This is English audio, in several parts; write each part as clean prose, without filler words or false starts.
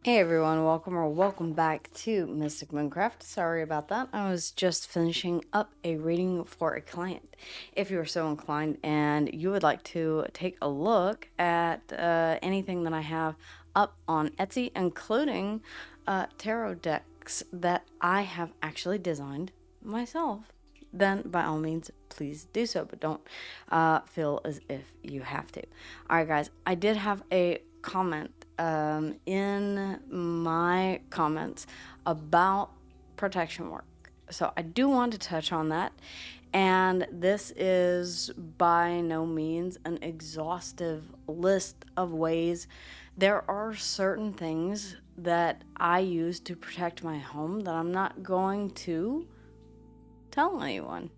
Hey everyone, welcome back to Mystic Mooncraft. Sorry about that. I was just finishing up a reading for a client. If you are so inclined and you would like to take a look at anything that I have up on Etsy, including tarot decks that I have actually designed myself, then by all means, please do so. But don't feel as if you have to. All right, guys, I did have a comment in my comments about protection work. So I do want to touch on that. And this is by no means an exhaustive list of ways. There are certain things that I use to protect my home that I'm not going to tell anyone.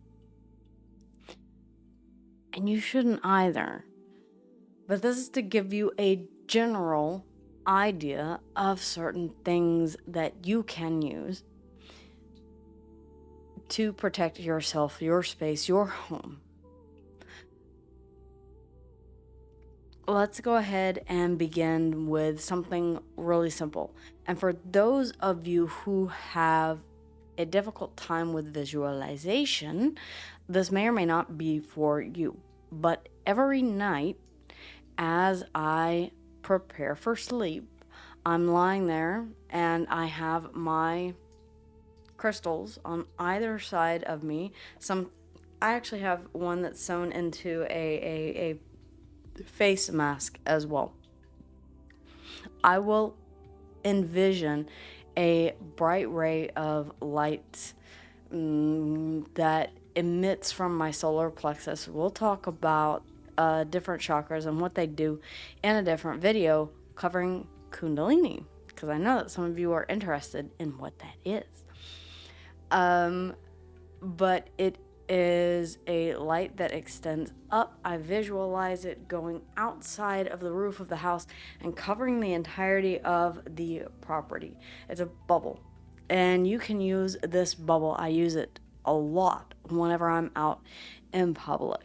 And you shouldn't either. But this is to give you a general idea of certain things that you can use to protect yourself, your space, your home. Let's go ahead and begin with something really simple. And for those of you who have a difficult time with visualization, this may or may not be for you. But every night, as I prepare for sleep, I'm lying there and I have my crystals on either side of me. I actually have one that's sewn into a face mask as well. I will envision a bright ray of light that emits from my solar plexus. We'll talk about different chakras and what they do in a different video covering Kundalini, because I know that some of you are interested in what that is. But it is a light that extends up. I visualize it going outside of the roof of the house and covering the entirety of the property. It's a bubble, and you can use this bubble. I use it a lot whenever I'm out in public.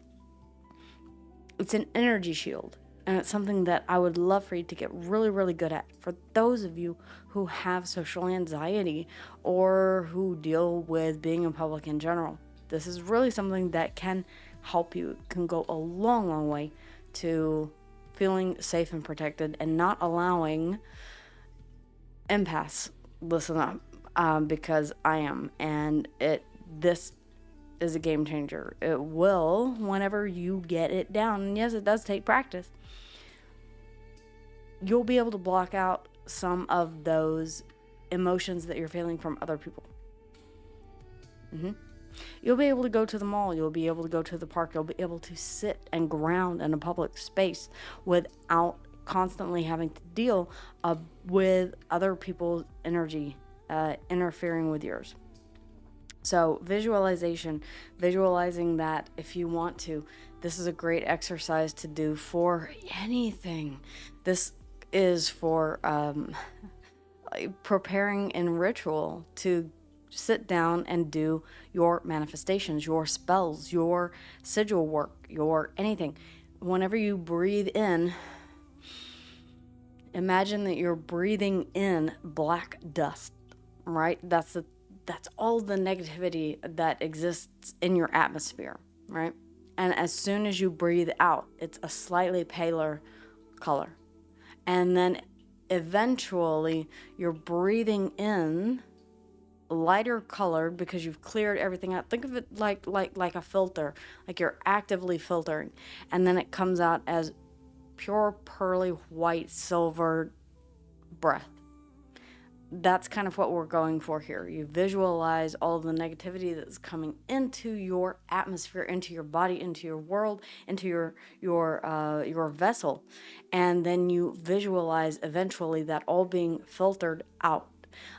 It's an energy shield, and it's something that I would love for you to get really, really good at. For those of you who have social anxiety or who deal with being in public in general, this is really something that can help you. It can go a long, long way to feeling safe and protected and not allowing empaths. Listen up, because I am, and this is a game changer. It will whenever you get it down. And yes, it does take practice. You'll be able to block out some of those emotions that you're feeling from other people. You'll be able to go to the mall. You'll be able to go to the park. You'll be able to sit and ground in a public space without constantly having to deal with other people's energy interfering with yours. So visualizing that if you want to, this is a great exercise to do for anything. This is for preparing in ritual to sit down and do your manifestations, your spells, your sigil work, your anything. Whenever you breathe in, imagine that you're breathing in black dust, right? That's all the negativity that exists in your atmosphere, right? And as soon as you breathe out, it's a slightly paler color. And then eventually you're breathing in lighter colored because you've cleared everything out. Think of it like a filter, like you're actively filtering. And then it comes out as pure pearly white silver breath. That's kind of what we're going for here. You visualize all of the negativity that's coming into your atmosphere, into your body, into your world, into your vessel, and then you visualize eventually that all being filtered out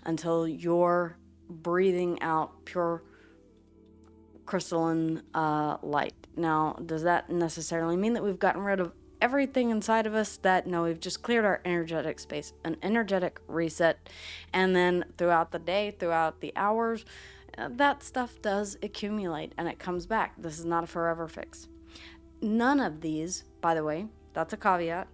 until you're breathing out pure crystalline light. Now, does that necessarily mean that we've gotten rid of everything inside of us? That no, we've just cleared our energetic space, an energetic reset. And then throughout the day, throughout the hours, that stuff does accumulate and it comes back. This is not a forever fix. None of these, by the way, that's a caveat.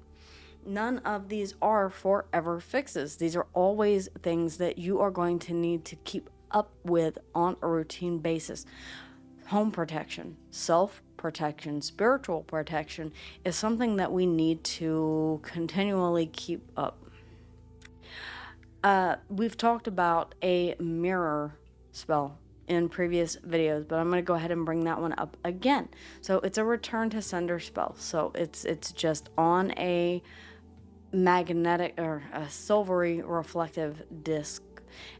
None of these are forever fixes. These are always things that you are going to need to keep up with on a routine basis. Home protection, self-protection, spiritual protection is something that we need to continually keep up. We've talked about a mirror spell in previous videos, but I'm going to go ahead and bring that one up again. So it's a return to sender spell. So it's just on a magnetic or a silvery reflective disc,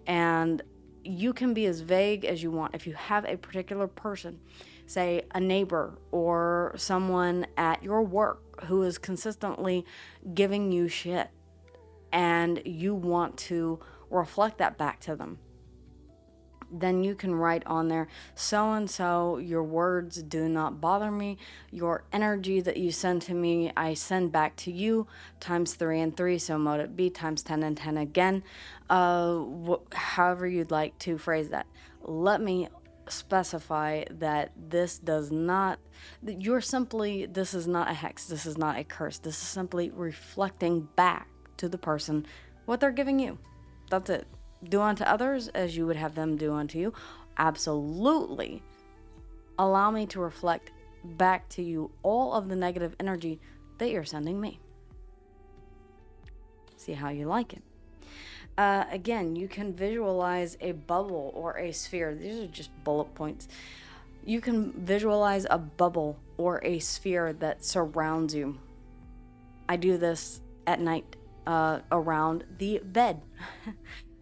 and you can be as vague as you want. If you have a particular person, say a neighbor or someone at your work who is consistently giving you shit, and you want to reflect that back to them, then you can write on there, so and so, your words do not bother me. Your energy that you send to me, I send back to you times 3 and 3. So mote it be times 10 and 10 again. However you'd like to phrase that. Let me specify that this does not, this is not a hex. This is not a curse. This is simply reflecting back to the person what they're giving you. That's it. Do unto others as you would have them do unto you. Absolutely. Allow me to reflect back to you all of the negative energy that you're sending me. See how you like it. Again, you can visualize a bubble or a sphere. These are just bullet points. You can visualize a bubble or a sphere that surrounds you. I do this at night around the bed.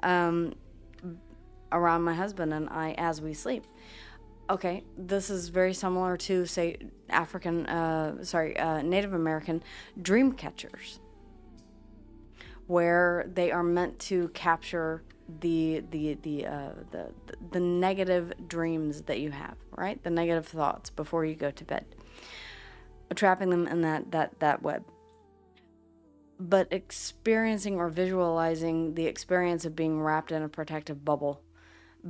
Around my husband and I as we sleep. Okay, this is very similar to, say, Native American dream catchers, where they are meant to capture the negative dreams that you have, right? The negative thoughts before you go to bed, trapping them in that web. But experiencing or visualizing the experience of being wrapped in a protective bubble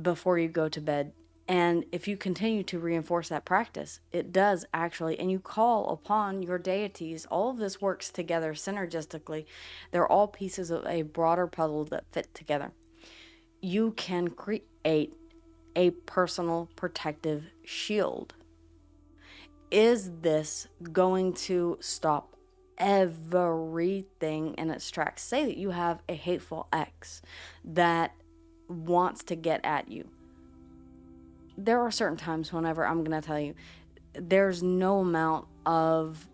before you go to bed. And if you continue to reinforce that practice, it does actually, and you call upon your deities, all of this works together synergistically. They're all pieces of a broader puzzle that fit together. You can create a personal protective shield. Is this going to stop everything in its tracks? Say that you have a hateful ex that wants to get at you. There are certain times whenever I'm going to tell you there's no amount of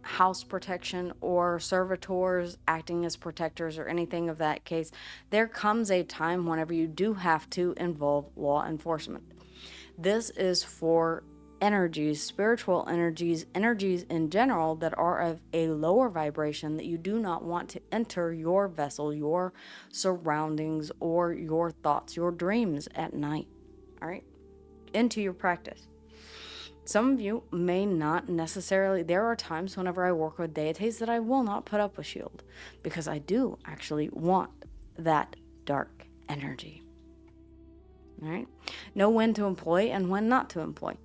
house protection or servitors acting as protectors or anything of that case. There comes a time whenever you do have to involve law enforcement. This is for energies, spiritual energies in general that are of a lower vibration that you do not want to enter your vessel, your surroundings, or your thoughts, your dreams at night, all right, into your practice. Some of you may not necessarily, there are times whenever I work with deities that I will not put up a shield because I do actually want that dark energy, all right? Know when to employ and when not to employ.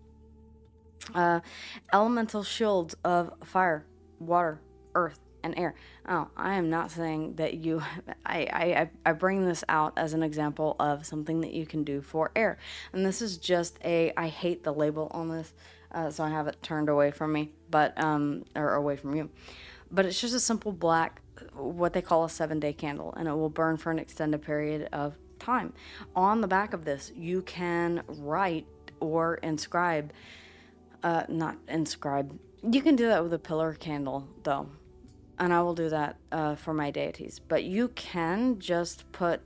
Elemental shields of fire, water, earth, and air. Oh, I am not saying that you, I bring this out as an example of something that you can do for air. And this is just I hate the label on this, so I have it turned away from me, but, or away from you. But it's just a simple black, what they call a 7-day candle, and it will burn for an extended period of time. On the back of this, you can write or inscribe. Not inscribe. You can do that with a pillar candle, though. And I will do that for my deities. But you can just put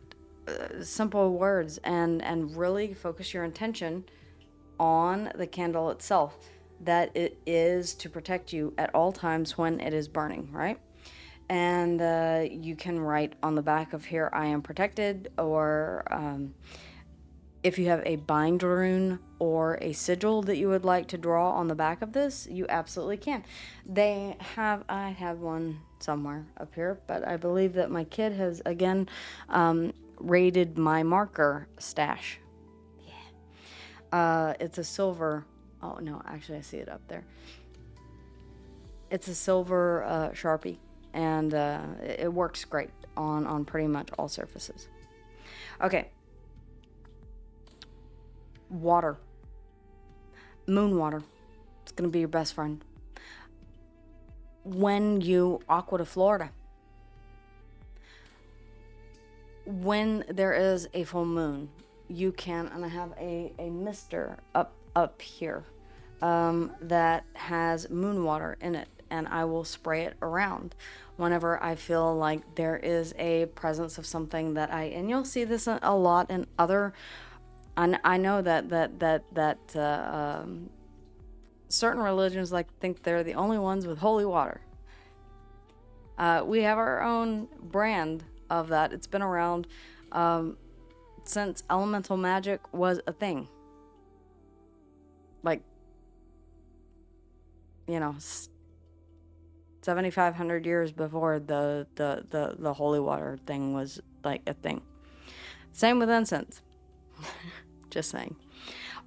simple words and really focus your intention on the candle itself. That it is to protect you at all times when it is burning, right? And you can write on the back of here, I am protected, or if you have a bind rune or a sigil that you would like to draw on the back of this, you absolutely can. I have one somewhere up here, but I believe that my kid has again raided my marker stash. Yeah. It's a silver, oh no, actually I see it up there. It's a silver Sharpie, and it works great on pretty much all surfaces. Okay. Water. Moon water. It's going to be your best friend. When you aqua to Florida, when there is a full moon, you can, and I have a mister up here that has moon water in it, and I will spray it around whenever I feel like there is a presence of something that and you'll see this a lot in other. I know that certain religions think they're the only ones with holy water. We have our own brand of that. It's been around since elemental magic was a thing. 7,500 years before the holy water thing was a thing. Same with incense. Just saying.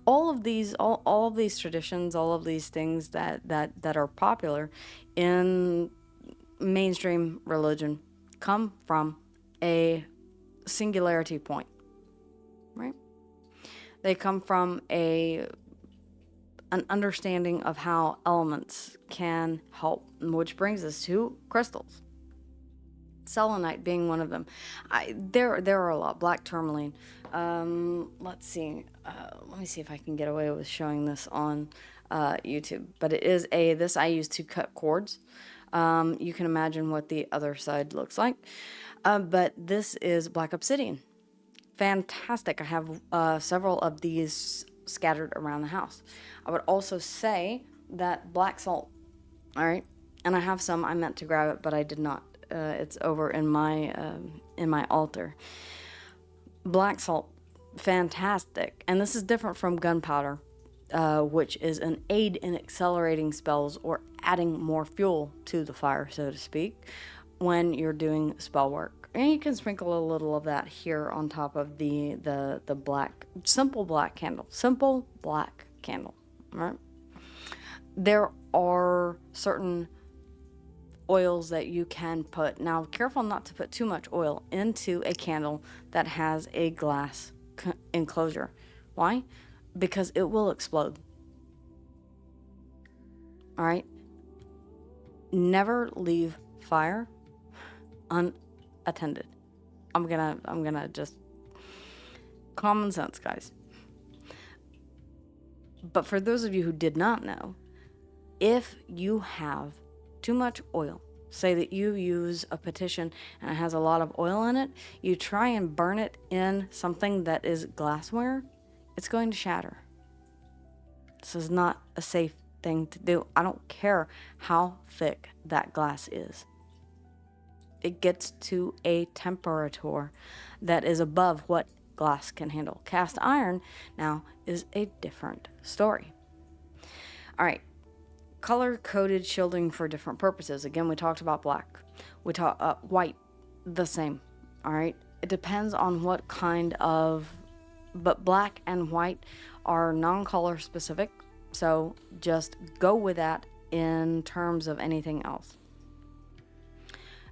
All of these traditions, all of these things that are popular in mainstream religion come from a singularity point, right? They come from an understanding of how elements can help, which brings us to crystals. Selenite being one of them. There are a lot. Black tourmaline. Let's see. Let me see if I can get away with showing this on YouTube. But it is this I use to cut cords. You can imagine what the other side looks like. But this is black obsidian. Fantastic. I have several of these scattered around the house. I would also say that black salt. All right. And I have some. I meant to grab it, but I did not. It's over in my altar. Black salt, fantastic. And this is different from gunpowder, which is an aid in accelerating spells or adding more fuel to the fire, so to speak, when you're doing spell work. And you can sprinkle a little of that here on top of the black, simple black candle. Simple black candle, right? There are certain oils that you can put. Now, careful not to put too much oil into a candle that has a glass enclosure. Why? Because it will explode. All right? Never leave fire unattended. I'm gonna just common sense, guys. But for those of you who did not know, if you have too much oil, say that you use a petition and it has a lot of oil in it, you try and burn it in something that is glassware, it's going to shatter. This is not a safe thing to do. I don't care how thick that glass is. It gets to a temperature that is above what glass can handle. Cast iron now is a different story. All right. Color-coded shielding for different purposes. Again, we talked about black. We talked white, the same. All right. It depends on what kind of, but black and white are non-color specific. So just go with that in terms of anything else.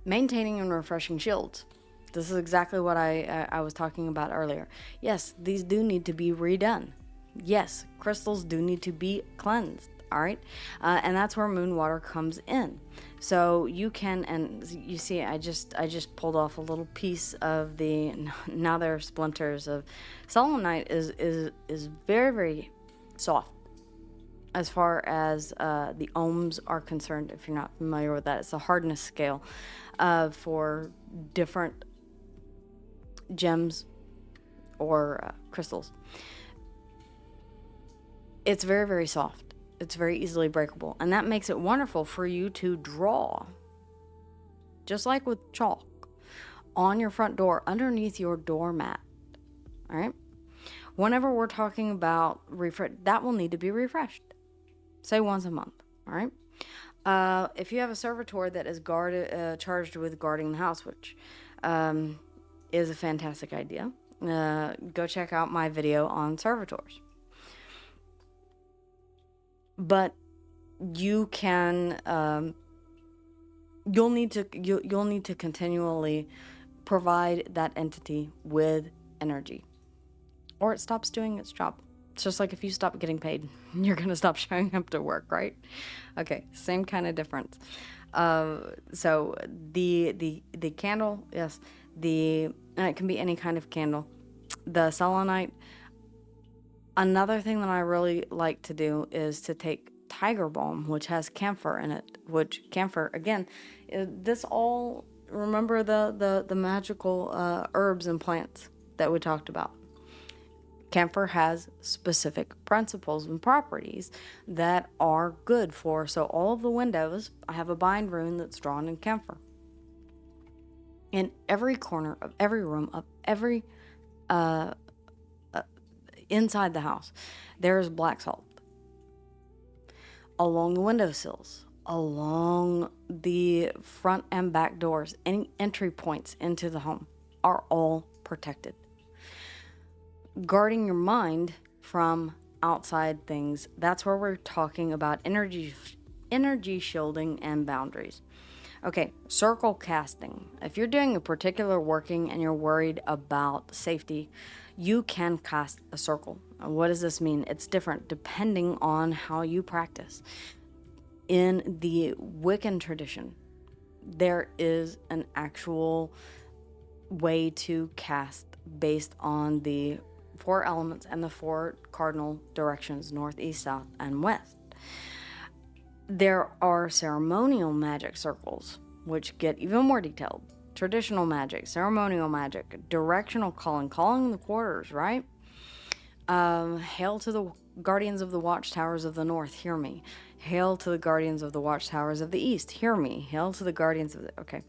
Maintaining and refreshing shields. This is exactly what I was talking about earlier. Yes, these do need to be redone. Yes, crystals do need to be cleansed. All right. And that's where moon water comes in. So you can, and you see, I just pulled off a little piece of now there are splinters of selenite is very, very soft as far as the ohms are concerned. If you're not familiar with that, it's a hardness scale for different gems or crystals. It's very, very soft. It's very easily breakable, and that makes it wonderful for you to draw, just like with chalk, on your front door, underneath your doormat. All right. Whenever we're talking about that will need to be refreshed, say once a month. All right. If you have a servitor that is charged with guarding the house, which is a fantastic idea, go check out my video on servitors. But you can you'll need to continually provide that entity with energy, or it stops doing its job. It's just like if you stop getting paid, you're gonna stop showing up to work, right? Okay, same kind of difference. So the candle, yes, and it can be any kind of candle. The selenite. Another thing that I really like to do is to take tiger balm, which has camphor in it. Which camphor, again, this all, remember the magical herbs and plants that we talked about. Camphor has specific principles and properties that are good for. So all of the windows, I have a bind rune that's drawn in camphor. In every corner of every room of every inside the house, there is black salt. Along the windowsills, along the front and back doors, any entry points into the home are all protected. Guarding your mind from outside things, that's where we're talking about energy shielding and boundaries. Okay, circle casting. If you're doing a particular working and you're worried about safety, you can cast a circle. What does this mean? It's different depending on how you practice. In the Wiccan tradition, there is an actual way to cast based on the 4 elements and the 4 cardinal directions, north, east, south, and west. There are ceremonial magic circles, which get even more detailed. Traditional magic, ceremonial magic, directional calling the quarters, right? Hail to the guardians of the watchtowers of the north, hear me. Hail to the guardians of the watchtowers of the east, hear me. Hail to the guardians of the... Okay,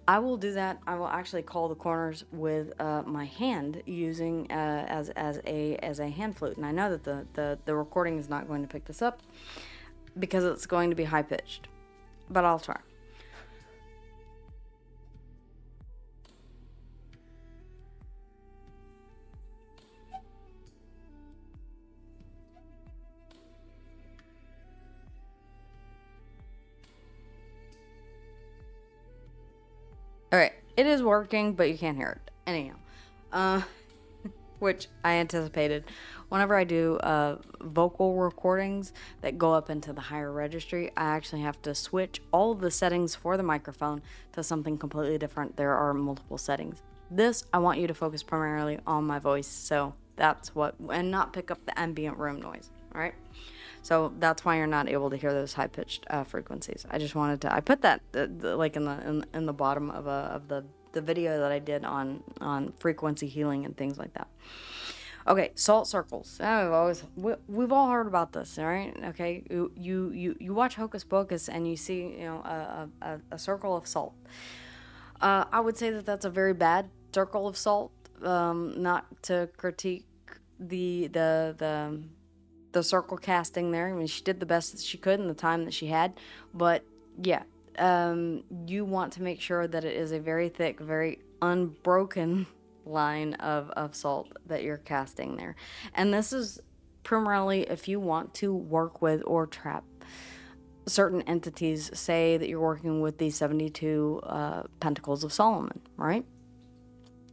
I will do that. I will actually call the corners with my hand, using as a hand flute. And I know that the recording is not going to pick this up because it's going to be high pitched, but I'll try. All right, it is working, but you can't hear it. Anyhow, which I anticipated. Whenever I do vocal recordings that go up into the higher registry, I actually have to switch all of the settings for the microphone to something completely different. There are multiple settings. This, I want you to focus primarily on my voice, so that's what, and not pick up the ambient room noise, all right? So that's why you're not able to hear those high pitched frequencies. I just wanted to. I put that like in the bottom of the video that I did on frequency healing and things like that. Okay, salt circles. We've all heard about this, all right? Okay, you watch Hocus Pocus and you see a circle of salt. I would say that that's a very bad circle of salt. Not to critique the circle casting there. I mean, she did the best that she could in the time that she had, but yeah, you want to make sure that it is a very thick, very unbroken line of salt that you're casting there. And this is primarily if you want to work with or trap certain entities. Say that you're working with the 72 Pentacles of Solomon, right?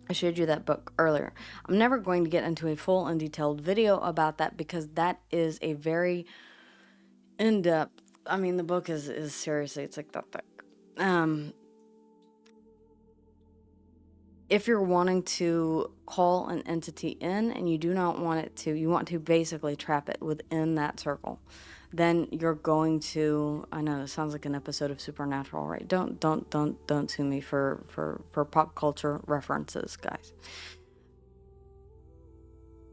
I showed you that book earlier. I'm never going to get into a full and detailed video about that because that is a very in-depth, I mean, the book is seriously, it's like that thick. If you're wanting to call an entity in and you do not want it to, you want to basically trap it within that circle, then you're going to, I know this sounds like an episode of Supernatural, right? Don't sue me for pop culture references, guys.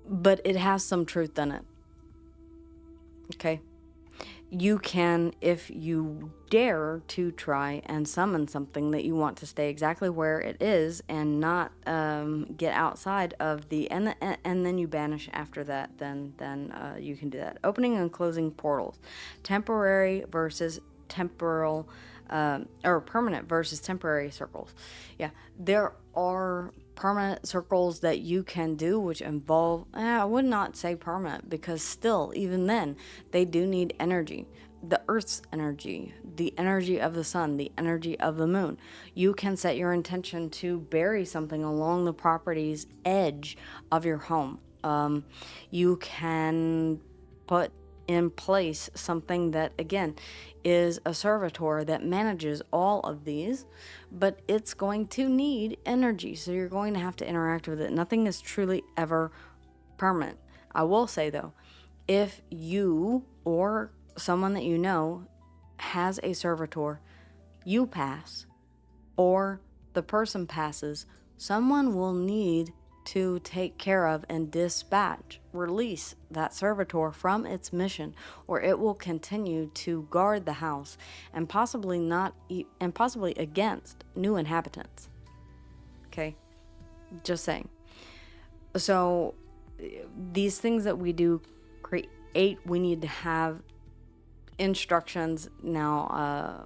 But it has some truth in it. Okay? You can, if you dare to try and summon something that you want to stay exactly where it is and not get outside of the, and then you banish after that, then you can do that. Opening and closing portals. Temporary versus temporal, or permanent versus temporary circles. Yeah, there are permanent circles that you can do which involve, I would not say permanent, because still, even then, they do need energy. the earth's energy, the energy of the sun, the energy of the moon. You can set your intention to bury something along the property's edge of your home. You can put in place something that, again, is a servitor that manages all of these, but it's going to need energy. So you're going to have to interact with it. Nothing is truly ever permanent. I will say, though, if you or someone that you know has a servitor, you pass, or the person passes, someone will need to take care of and release that servitor from its mission, or it will continue to guard the house and possibly against new inhabitants. Okay, just saying. So these things that we do create, we need to have instructions. Now,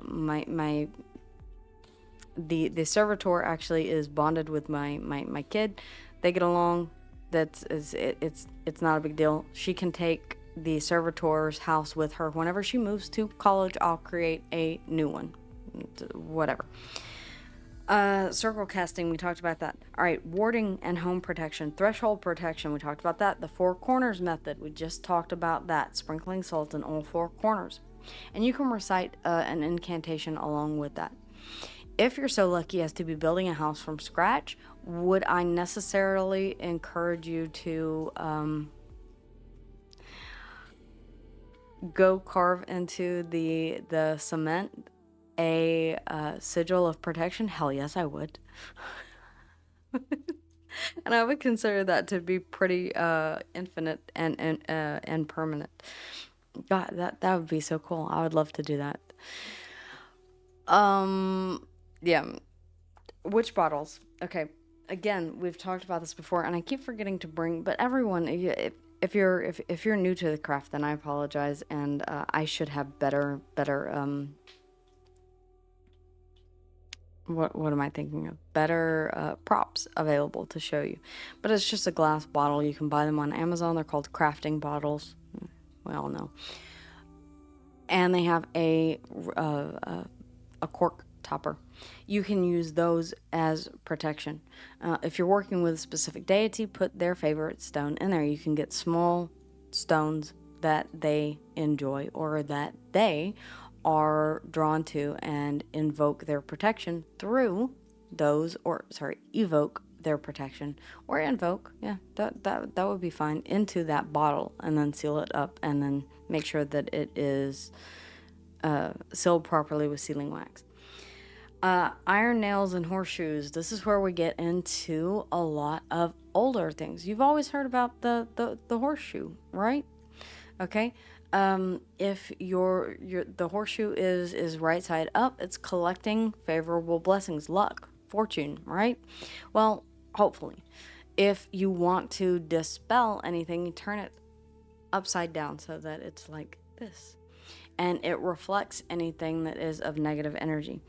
the servitor actually is bonded with my kid. They get along. It's not a big deal. She can take the servitor's house with her whenever she moves to college. I'll create a new one, whatever. Circle casting, we talked about that. All right, warding and home protection, threshold protection, we talked about that. The four corners method, we just talked about that. Sprinkling salt in all four corners, and you can recite an incantation along with that. If you're so lucky as to be building a house from scratch, would I necessarily encourage you to go carve into the cement a sigil of protection? Hell yes, I would. And I would consider that to be pretty infinite and permanent. God, that would be so cool. I would love to do that. Yeah. Witch bottles. Okay. Again, we've talked about this before, and I keep forgetting to bring. But everyone, if you're new to the craft, then I apologize, and I should have better. What am I thinking of? Better props available to show you. But it's just a glass bottle. You can buy them on Amazon. They're called crafting bottles. We all know. And they have a cork topper. You can use those as protection. If you're working with a specific deity, put their favorite stone in there. You can get small stones that they enjoy or that they are drawn to and invoke their protection through those, evoke their protection or invoke, that would be fine, into that bottle, and then seal it up and then make sure that it is sealed properly with sealing wax. Iron nails and horseshoes. This is where we get into a lot of older things. You've always heard about the horseshoe, right? Okay. If the horseshoe is right side up, it's collecting favorable blessings, luck, fortune, right? Well, hopefully. If you want to dispel anything, you turn it upside down so that it's like this, and it reflects anything that is of negative energy.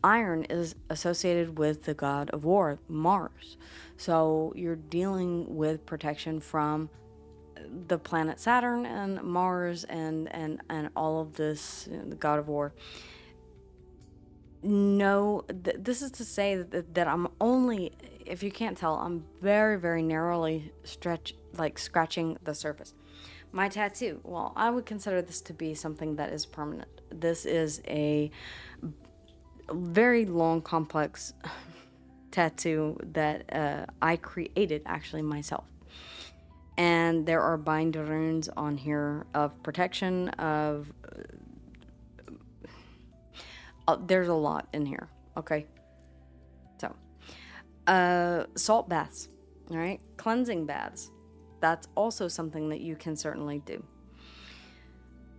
Iron is associated with the god of war, Mars. So you're dealing with protection from the planet Saturn and Mars and all of this, the god of war. No, this is to say that I'm only, if you can't tell, I'm very, very narrowly scratching the surface. My tattoo, well, I would consider this to be something that is permanent. This is a very long, complex tattoo that I created actually myself. And there are bind runes on here of protection, of there's a lot in here. Okay, so salt baths, all right, cleansing baths, that's also something that you can certainly do.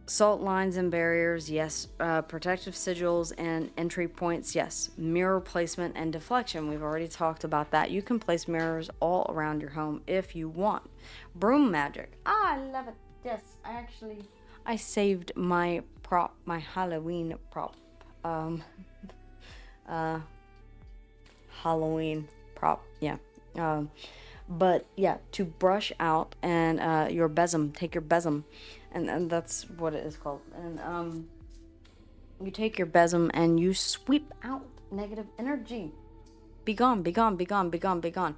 Salt lines and barriers, yes. Protective sigils and entry points, yes. Mirror placement and deflection, we've already talked about that. You can place mirrors all around your home if you want. Broom magic, I love it. Yes, I saved my prop, my Halloween prop. Halloween prop, yeah. But yeah, to brush out and your besom, take your besom, and that's what it is called. And you take your besom and you sweep out negative energy. Be gone, be gone, be gone, be gone, be gone.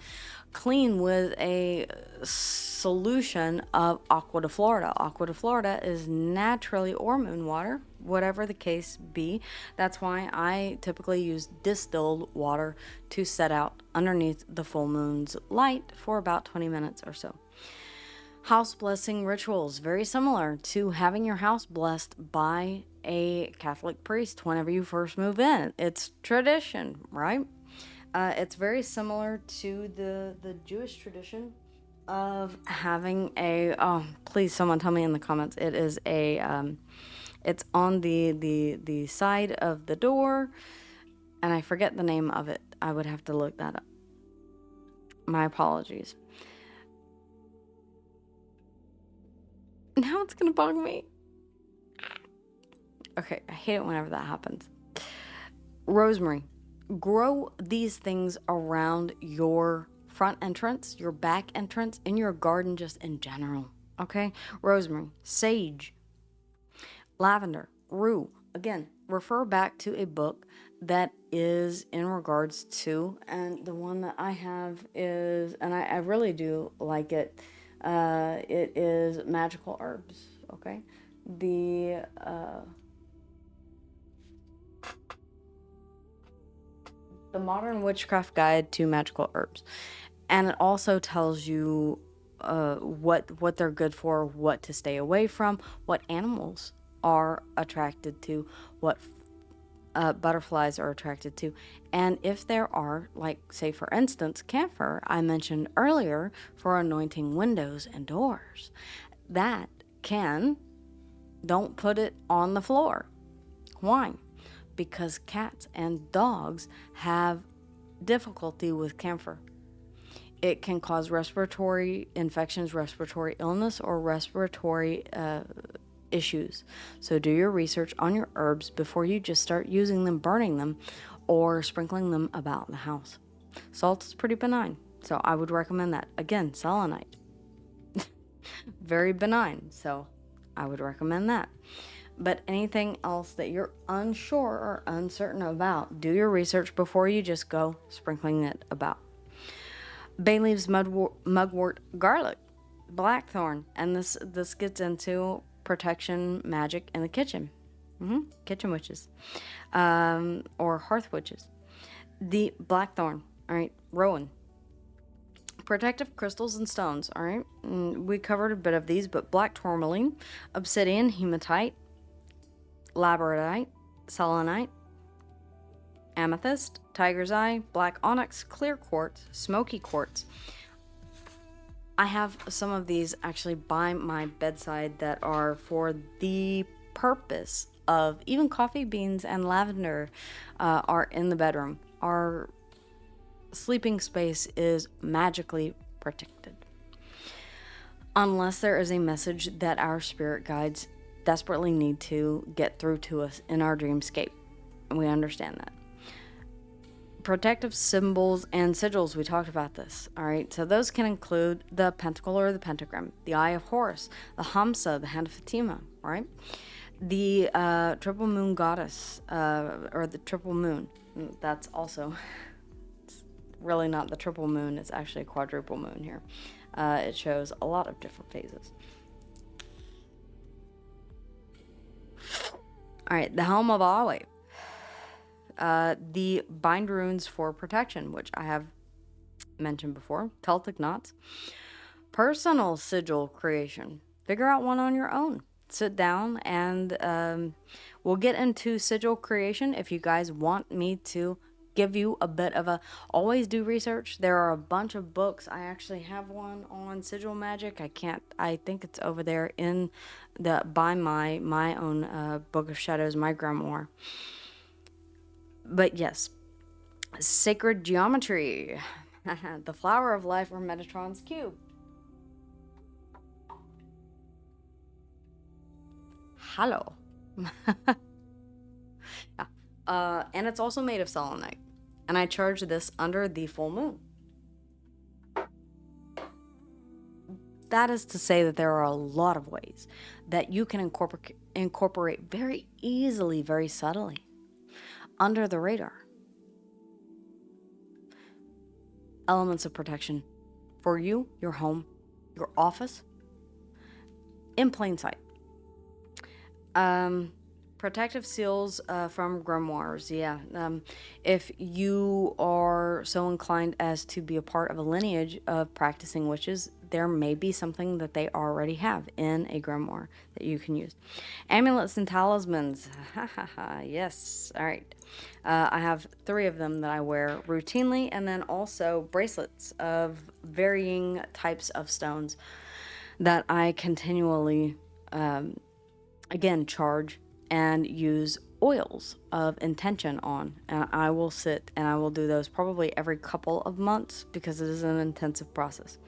Clean with a solution of aqua de Florida. Aqua de Florida is naturally or moon water, whatever the case be. That's why I typically use distilled water to set out underneath the full moon's light for about 20 minutes or so. House blessing rituals, very similar to having your house blessed by a Catholic priest whenever you first move in. It's tradition, right? It's very similar to the Jewish tradition of having a, oh, please someone tell me in the comments. It is a it's on the side of the door, and I forget the name of it. I would have to look that up. My apologies. Now it's gonna bug me. Okay, I hate it whenever that happens. Rosemary. Grow these things around your front entrance, your back entrance, in your garden, just in general. Okay? Rosemary, sage, lavender, rue. Again, refer back to a book that is in regards to, and the one that I have is, and I really do like it, it is Magical Herbs. Okay? The Modern Witchcraft Guide to Magical Herbs, and it also tells you what they're good for, what to stay away from, what animals are attracted to, what butterflies are attracted to, and if there are, like, say for instance, camphor I mentioned earlier for anointing windows and doors, that can, don't put it on the floor. Why? Because cats and dogs have difficulty with camphor. It can cause respiratory infections, respiratory illness, or respiratory issues. So do your research on your herbs before you just start using them, burning them, or sprinkling them about the house. Salt is pretty benign, so I would recommend that. Again, selenite. Very benign, so I would recommend that. But anything else that you're unsure or uncertain about, do your research before you just go sprinkling it about. Bay leaves, mugwort, garlic, blackthorn, and this gets into protection magic in the kitchen. Kitchen witches, or hearth witches. The blackthorn, all right, rowan. Protective crystals and stones, all right. We covered a bit of these, but black tourmaline, obsidian, hematite, labradorite, selenite, amethyst, tiger's eye, black onyx, clear quartz, smoky quartz. I have some of these actually by my bedside that are for the purpose of, even coffee beans and lavender are in the bedroom. Our sleeping space is magically protected. Unless there is a message that our spirit guides desperately need to get through to us in our dreamscape. And we understand that. Protective symbols and sigils, we talked about this. All right, so those can include the pentacle or the pentagram, the Eye of Horus, the Hamsa, the Hand of Fatima, right? The triple moon goddess, or the triple moon. That's also, it's really not the triple moon, it's actually a quadruple moon here. It shows a lot of different phases. All right, the Helm of Awe. The bind runes for protection, which I have mentioned before. Celtic knots. Personal sigil creation. Figure out one on your own. Sit down and we'll get into sigil creation if you guys want me to give you a bit of a, always do research. There are a bunch of books. I actually have one on sigil magic. I think it's over there in by my own Book of Shadows, my grimoire. But yes, sacred geometry. The flower of life, or Metatron's cube. Hello. Yeah. And it's also made of selenite. And I charge this under the full moon. that is to say that there are a lot of ways that you can incorporate very easily, very subtly, under the radar, elements of protection for you, your home, your office, in plain sight. Protective seals from grimoires. Yeah. If you are so inclined as to be a part of a lineage of practicing witches, there may be something that they already have in a grimoire that you can use. Amulets and talismans. Yes. All right. I have 3 of them that I wear routinely, and then also bracelets of varying types of stones that I continually, again, charge and use oils of intention on. And I will sit and I will do those probably every couple of months because it is an intensive process.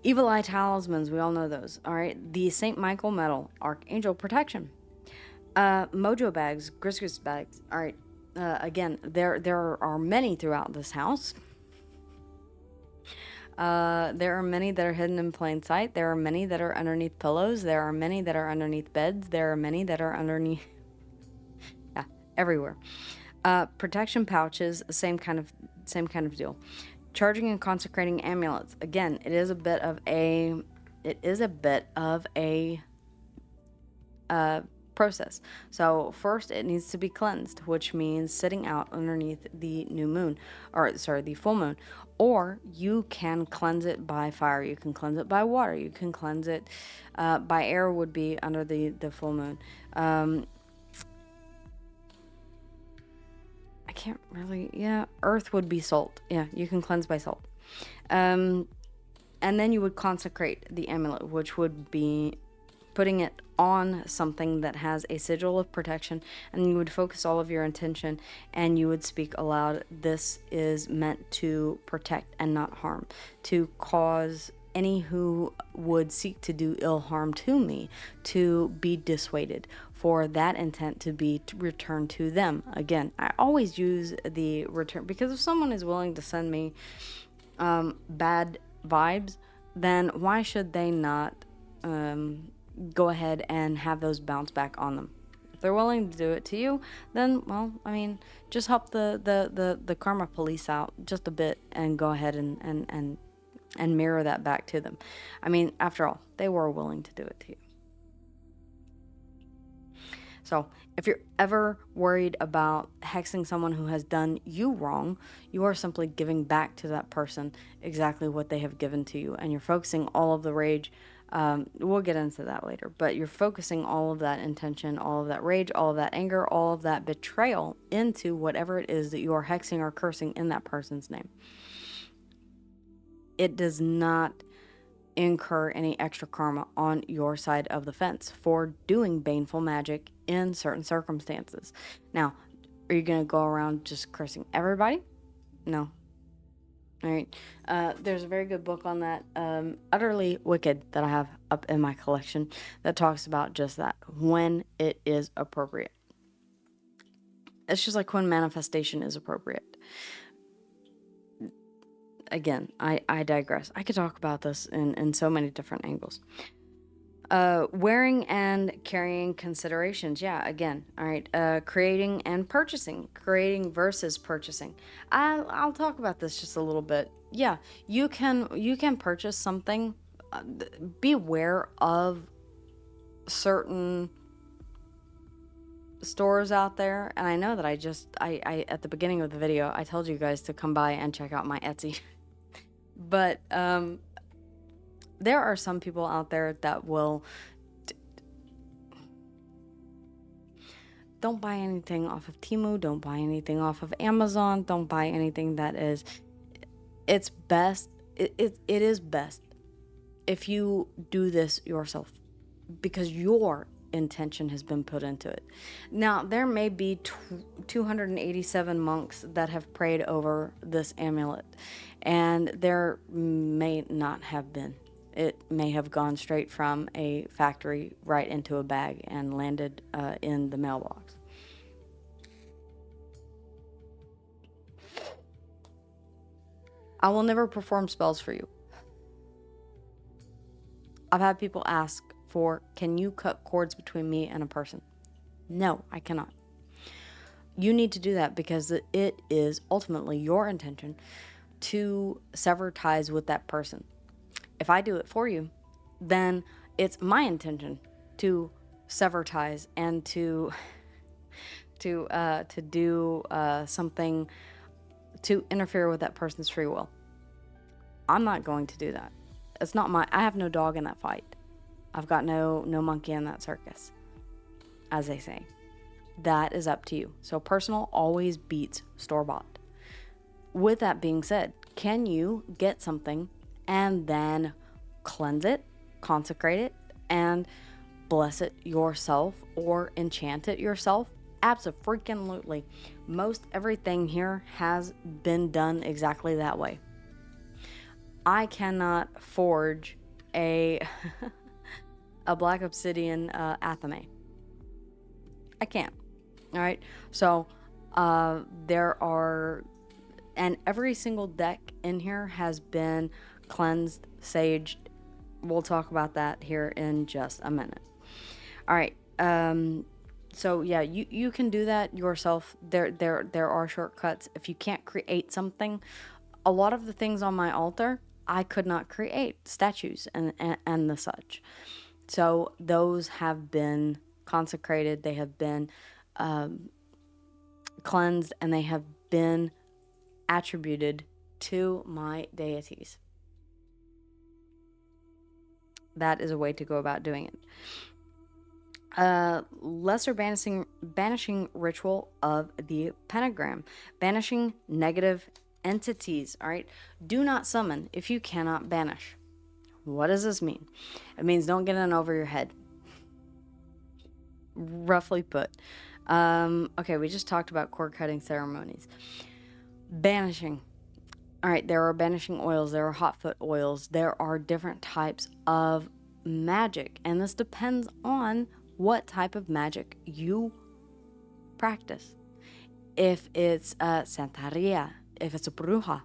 Evil eye talismans, we all know those. All right. The St. Michael medal, Archangel protection. Mojo bags, Griskus bags. All right. Again, there are many throughout this house. There are many that are hidden in plain sight. There are many that are underneath pillows. There are many that are underneath beds. There are many that are underneath, yeah, everywhere. Protection pouches, same kind of deal. Charging and consecrating amulets. Again, it is a bit of a process. So first it needs to be cleansed, which means sitting out underneath the the full moon. Or you can cleanse it by fire. You can cleanse it by water. You can cleanse it by air, would be under the full moon. I can't really, earth would be salt. Yeah, you can cleanse by salt. And then you would consecrate the amulet, which would be putting it on something that has a sigil of protection, and you would focus all of your intention and you would speak aloud. This is meant to protect and not harm, to cause any who would seek to do ill harm to me to be dissuaded, for that intent to be returned to them. Again, I always use the return, because if someone is willing to send me bad vibes, then why should they not go ahead and have those bounce back on them? If they're willing to do it to you, then, well, I mean, just help the karma police out just a bit and go ahead and mirror that back to them. I mean, after all, they were willing to do it to you. So if you're ever worried about hexing someone who has done you wrong, you are simply giving back to that person exactly what they have given to you, and you're focusing all of the rage. We'll get into that later, but you're focusing all of that intention, all of that rage, all of that anger, all of that betrayal into whatever it is that you are hexing or cursing in that person's name. It does not incur any extra karma on your side of the fence for doing baneful magic in certain circumstances. Now, are you going to go around just cursing everybody? No. All right. There's a very good book on that, Utterly Wicked, that I have up in my collection that talks about just that, when it is appropriate. It's just like when manifestation is appropriate. Again, I digress. I could talk about this in so many different angles. Wearing and carrying considerations. Yeah, again, all right. Creating and purchasing. Creating versus purchasing. I'll talk about this just a little bit. Yeah, you can purchase something. Beware of certain stores out there, and I know that I at the beginning of the video I told you guys to come by and check out my Etsy. But there are some people out there that will don't buy anything off of Temu, don't buy anything off of Amazon, don't buy anything that is, it's best, it is best if you do this yourself, because your intention has been put into it. Now, there may be 287 monks that have prayed over this amulet, and there may not have been. It may have gone straight from a factory right into a bag and landed in the mailbox. I will never perform spells for you. I've had people ask for, can you cut cords between me and a person? No, I cannot. You need to do that because it is ultimately your intention to sever ties with that person. If I do it for you, then it's my intention to sever ties and to do something to interfere with that person's free will. I'm not going to do that. It's not I have no dog in that fight. I've got no monkey in that circus, as they say. That is up to you. So personal always beats store-bought. With that being said, can you get something and then cleanse it, consecrate it, and bless it yourself or enchant it yourself? Abso-freaking-lutely. Most everything here has been done exactly that way. I cannot forge a black obsidian athame. I can't. All right. So there are, and every single deck in here has been cleansed, saged. We'll talk about that here in just a minute. All right. So yeah, you can do that yourself. There are shortcuts. If you can't create something, a lot of the things on my altar, I could not create statues and the such. So those have been consecrated. They have been cleansed, and they have been attributed to my deities. That is a way to go about doing it. Lesser banishing ritual of the pentagram. Banishing negative entities. All right. Do not summon if you cannot banish. What does this mean? It means don't get in over your head. Roughly put. Okay, we just talked about cord cutting ceremonies. Banishing. All right, there are banishing oils, there are hot foot oils, there are different types of magic, and this depends on what type of magic you practice. If it's Santeria, if it's a bruja,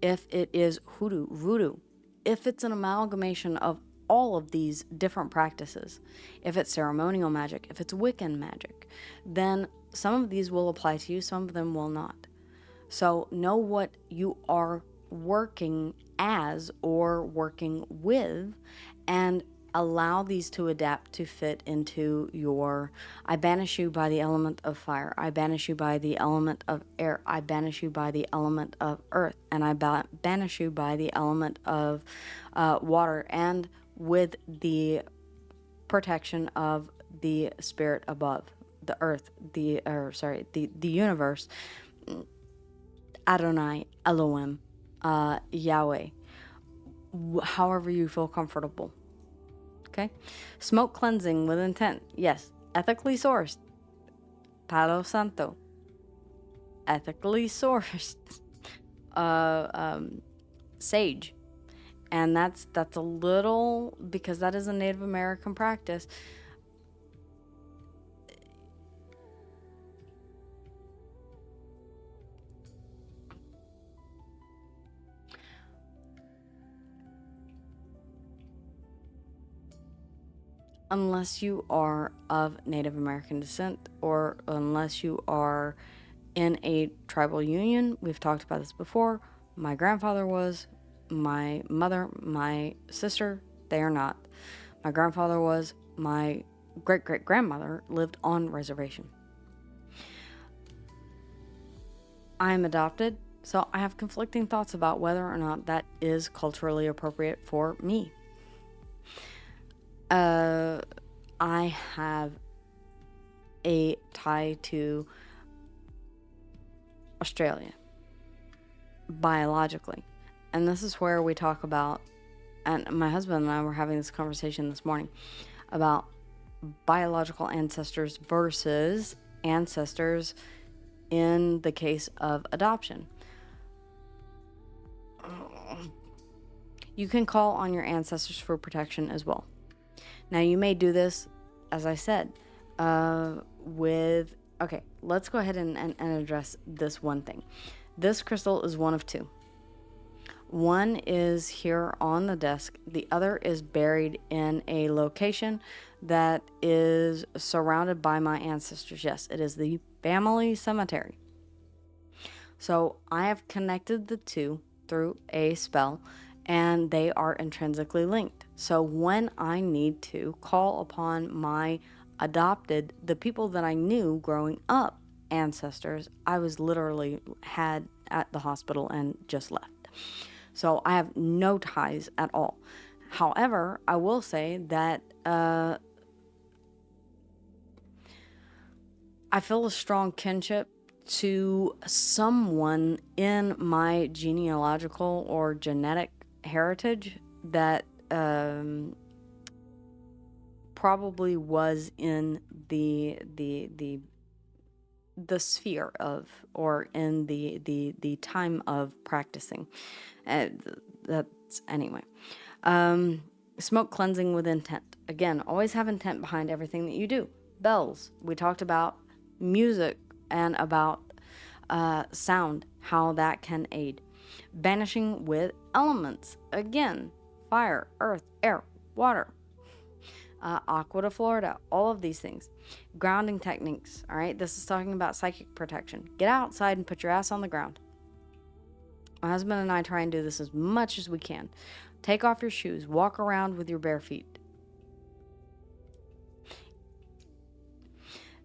if it is hoodoo, voodoo, if it's an amalgamation of all of these different practices, if it's ceremonial magic, if it's Wiccan magic, then some of these will apply to you, some of them will not. So know what you are working as or working with, and allow these to adapt to fit into your, I banish you by the element of fire, I banish you by the element of air, I banish you by the element of earth, and I banish you by the element of water, and with the protection of the spirit above, the earth, the universe, Adonai, Elohim, Yahweh, however you feel comfortable. Okay? Smoke cleansing with intent. Yes. Ethically sourced. Palo Santo. Ethically sourced. Sage. And that's a little, because that is a Native American practice. Unless you are of Native American descent, or unless you are in a tribal union. We've talked about this before. My grandfather was, my mother, my sister, they are not. My grandfather was, my great-great-grandmother lived on reservation. I'm adopted, so I have conflicting thoughts about whether or not that is culturally appropriate for me. I have a tie to Australia biologically, and this is where we talk about, and my husband and I were having this conversation this morning about biological ancestors versus ancestors in the case of adoption. You can call on your ancestors for protection as well. Now, you may do this, as I said, okay, let's go ahead and address this one thing. This crystal is one of two. One is here on the desk. The other is buried in a location that is surrounded by my ancestors. Yes, it is the family cemetery. So I have connected the two through a spell, and they are intrinsically linked. So when I need to call upon my adopted, the people that I knew growing up, ancestors, I was literally had at the hospital and just left. So I have no ties at all. However, I will say that I feel a strong kinship to someone in my genealogical or genetic heritage that probably was in the sphere of, or in the time of practicing. That's anyway. Smoke cleansing with intent. Again, always have intent behind everything that you do. Bells. We talked about music and about sound, how that can aid. Banishing with elements. Again, fire, earth, air, water. Aqua to Florida, all of these things. Grounding techniques, all right? This is talking about psychic protection. Get outside and put your ass on the ground. My husband and I try and do this as much as we can. Take off your shoes, walk around with your bare feet.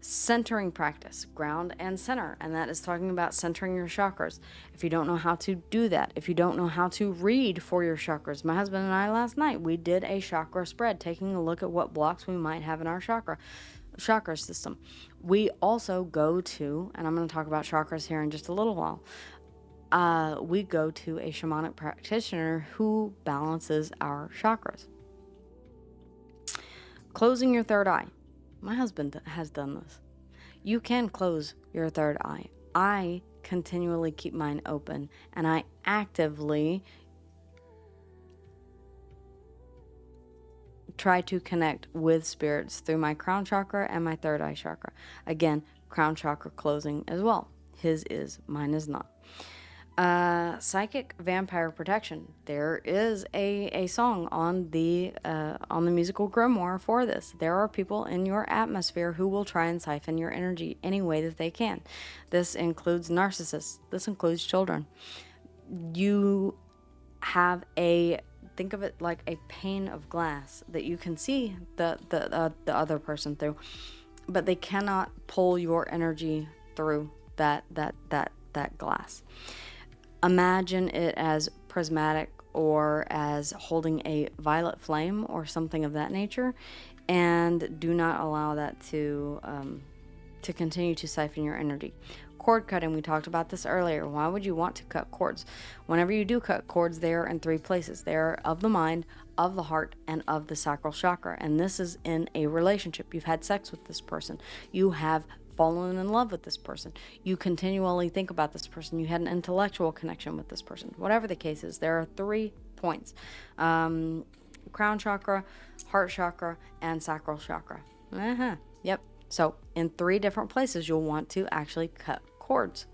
Centering practice, ground and center, and that is talking about centering your chakras. If you don't know how to do that, if you don't know how to read for your chakras, my husband and I last night, we did a chakra spread, taking a look at what blocks we might have in our chakra system. We also go to, and I'm going to talk about chakras here in just a little while, we go to a shamanic practitioner who balances our chakras. Closing your third eye. My husband has done this. You can close your third eye. I continually keep mine open, and I actively try to connect with spirits through my crown chakra and my third eye chakra. Again, crown chakra closing as well. His is, mine is not. Psychic vampire protection. There is a song on the musical grimoire for this. There are people in your atmosphere who will try and siphon your energy any way that they can. This includes narcissists. This includes children. You have think of it like a pane of glass that you can see the other person through, but they cannot pull your energy through that glass. Imagine it as prismatic or as holding a violet flame or something of that nature, and do not allow that to continue to siphon your energy. Cord cutting, we talked about this earlier. Why would you want to cut cords? Whenever you do cut cords, they are in three places. They are of the mind, of the heart, and of the sacral chakra. And this is in a relationship. You've had sex with this person. You have fallen in love with this person. You continually think about this person. You had an intellectual connection with this person. Whatever the case is, there are 3 points. Crown chakra, heart chakra, and sacral chakra. Yep. So in 3 different places, you'll want to actually cut cords.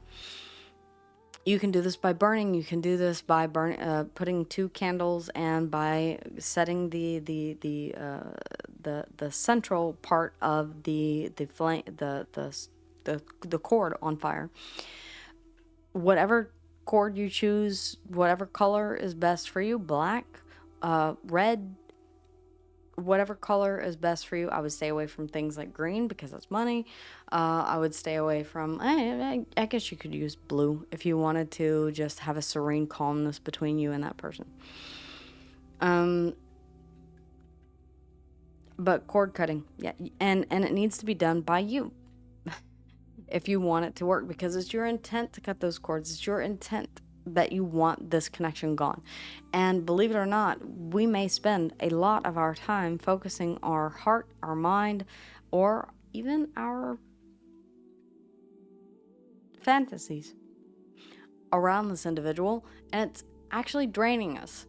You can do this by burning. You can do this by putting 2 candles, and by setting the central part of the flame, the cord on fire. Whatever cord you choose, whatever color is best for you, black, red, whatever color is best for you. I would stay away from things like green because that's money. I would stay away from, I guess you could use blue if you wanted to just have a serene calmness between you and that person. But cord cutting, yeah, and it needs to be done by you if you want it to work, because it's your intent to cut those cords. It's your intent that you want this connection gone. And believe it or not, we may spend a lot of our time focusing our heart, our mind, or even our fantasies around this individual, and it's actually draining us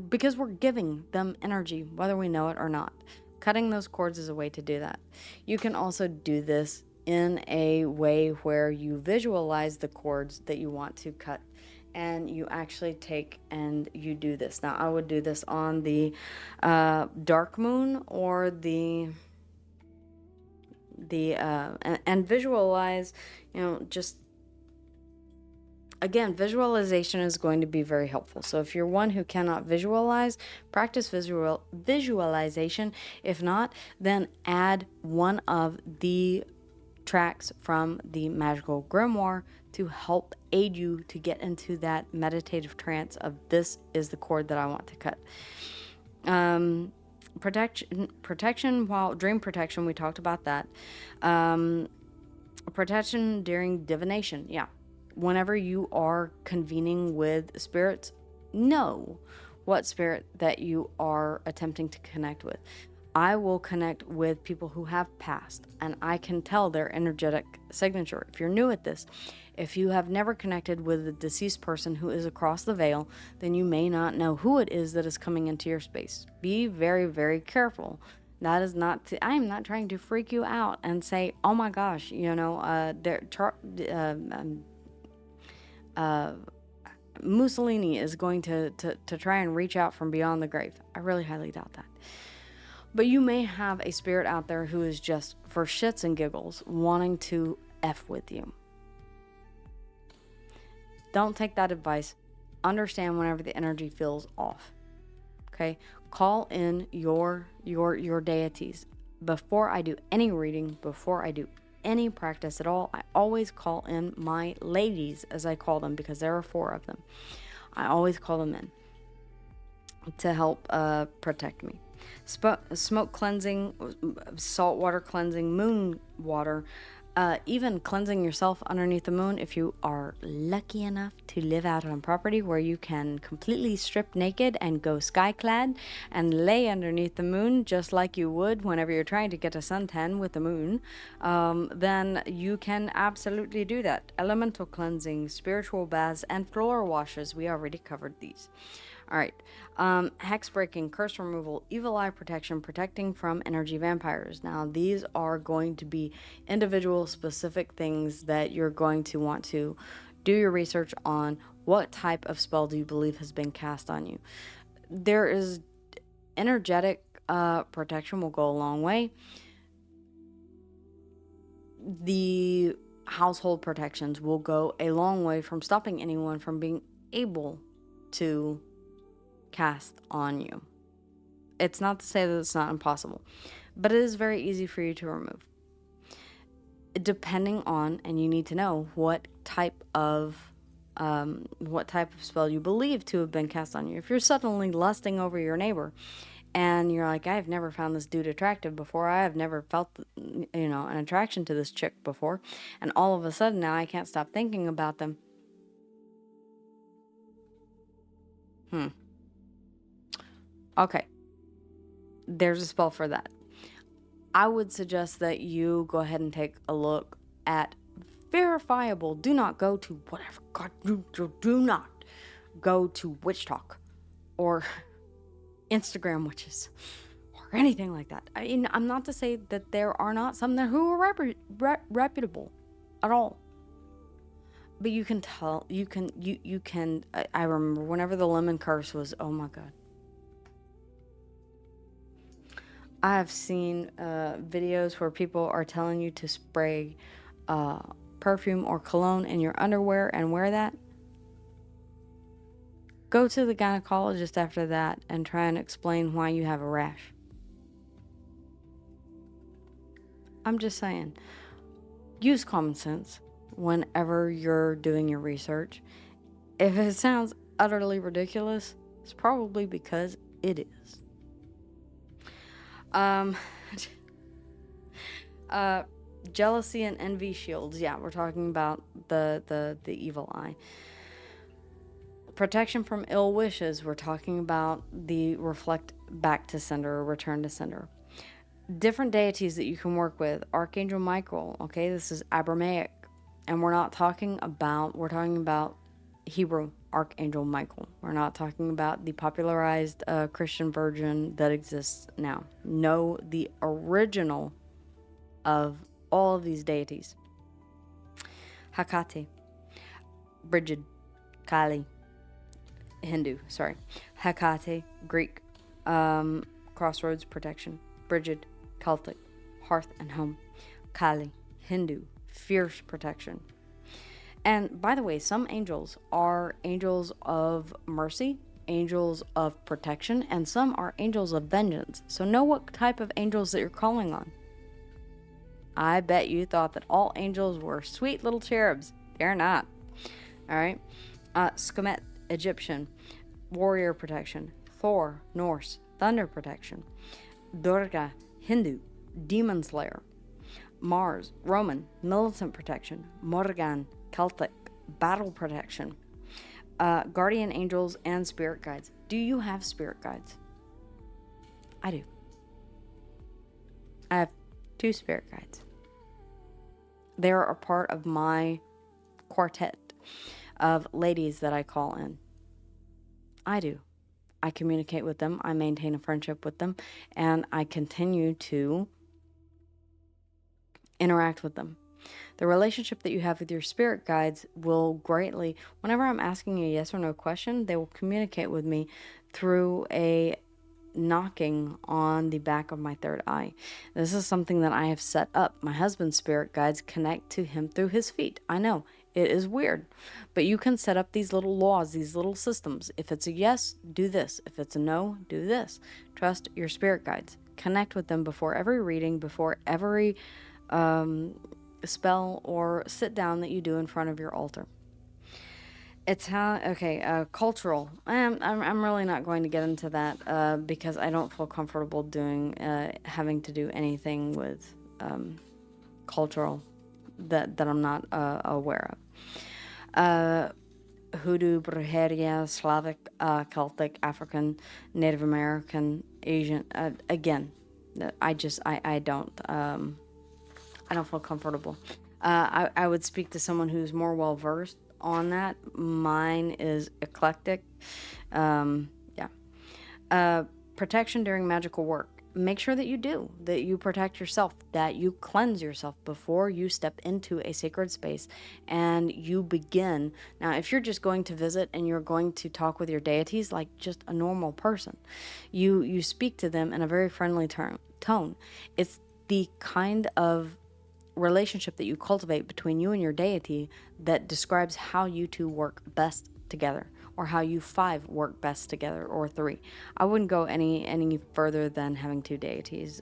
because we're giving them energy, whether we know it or not. Cutting those cords is a way to do that. You can also do this in a way where you visualize the cords that you want to cut, and you actually take and you do this. Now, I would do this on the dark moon or and visualize, just again, visualization is going to be very helpful. So if you're one who cannot visualize, practice visualization. If not, then add one of the tracks from the magical grimoire to help aid you to get into that meditative trance of, this is the cord that I want to cut. Protection while dream protection, we talked about that. Protection during divination, yeah. Whenever you are convening with spirits, know what spirit that you are attempting to connect with. I will connect with people who have passed, and I can tell their energetic signature. If you're new at this, if you have never connected with a deceased person who is across the veil, then you may not know who it is that is coming into your space. Be very, very careful. That is not I am not trying to freak you out and say, oh my gosh, Mussolini is going to try and reach out from beyond the grave. I really highly doubt that. But you may have a spirit out there who is just, for shits and giggles, wanting to F with you. Don't take that advice. Understand whenever the energy feels off. Okay? Call in your deities. Before I do any reading, before I do any practice at all, I always call in my ladies, as I call them, because there are 4 of them. I always call them in to help protect me. Smoke cleansing, salt water cleansing, moon water, even cleansing yourself underneath the moon if you are lucky enough to live out on property where you can completely strip naked and go sky-clad and lay underneath the moon just like you would whenever you're trying to get a suntan with the moon, then you can absolutely do that. Elemental cleansing, spiritual baths, and floor washes. We already covered these. All right. Hex breaking, curse removal, evil eye protection, protecting from energy vampires. Now, these are going to be individual specific things that you're going to want to do your research on. What type of spell do you believe has been cast on you? There is energetic protection will go a long way. The household protections will go a long way from stopping anyone from being able to cast on you. It's not to say that it's not impossible, but it is very easy for you to remove. Depending on, and you need to know what type of spell you believe to have been cast on you. If you're suddenly lusting over your neighbor, and you're like, I've never found this dude attractive before, I have never felt, an attraction to this chick before, and all of a sudden now I can't stop thinking about them. Okay, there's a spell for that. I would suggest that you go ahead and take a look at verifiable. Do not go to whatever. God, do not go to Witch Talk or Instagram witches or anything like that. I mean, I'm not to say that there are not some there who are reputable at all. But you can tell, you can, I remember whenever the lemon curse was, oh my God. I have seen videos where people are telling you to spray perfume or cologne in your underwear and wear that. Go to the gynecologist after that and try and explain why you have a rash. I'm just saying, use common sense whenever you're doing your research. If it sounds utterly ridiculous, it's probably because it is. Jealousy and envy shields. Yeah, we're talking about the evil eye. Protection from ill wishes. We're talking about the reflect back to sender or return to sender. Different deities that you can work with. Archangel Michael. Okay, this is Abrahamic, and we're talking about Hebrew Archangel Michael. We're not talking about the popularized Christian version that exists now. No, the original of all of these deities. Hecate, Brigid, Kali, Hindu, sorry. Hecate, Greek, crossroads, protection. Brigid, Celtic, hearth and home. Kali, Hindu, fierce protection. And by the way, some angels are angels of mercy, angels of protection, and some are angels of vengeance. So know what type of angels that you're calling on. I bet you thought that all angels were sweet little cherubs. They're not. All right. Skemet, Egyptian, warrior protection. Thor, Norse, thunder protection. Durga, Hindu, demon slayer. Mars, Roman, militant protection. Morgan, Celtic, battle protection. Guardian angels and spirit guides. Do you have spirit guides? I do. I have 2 spirit guides. They are a part of my quartet of ladies that I call in. I do. I communicate with them. I maintain a friendship with them. And I continue to interact with them. The relationship that you have with your spirit guides will greatly, whenever I'm asking a yes or no question, they will communicate with me through a knocking on the back of my third eye. This is something that I have set up. My husband's spirit guides connect to him through his feet. I know it is weird, but you can set up these little laws, these little systems. If it's a yes, do this. If it's a no, do this. Trust your spirit guides. Connect with them before every reading, before every spell or sit down that you do in front of your altar. It's cultural. I'm really not going to get into that because I don't feel comfortable doing having to do anything with cultural that I'm not aware of. Hoodoo, Brujeria, Slavic, Celtic, African, Native American, Asian. Again, I don't feel comfortable. I would speak to someone who's more well versed on that. Mine is eclectic. Protection during magical work. Make sure that you protect yourself, that you cleanse yourself before you step into a sacred space and you begin. Now, if you're just going to visit and you're going to talk with your deities like just a normal person, you speak to them in a very friendly tone. It's the kind of relationship that you cultivate between you and your deity that describes how you two work best together, or how you 5 work best together, or 3. I wouldn't go any further than having 2 deities.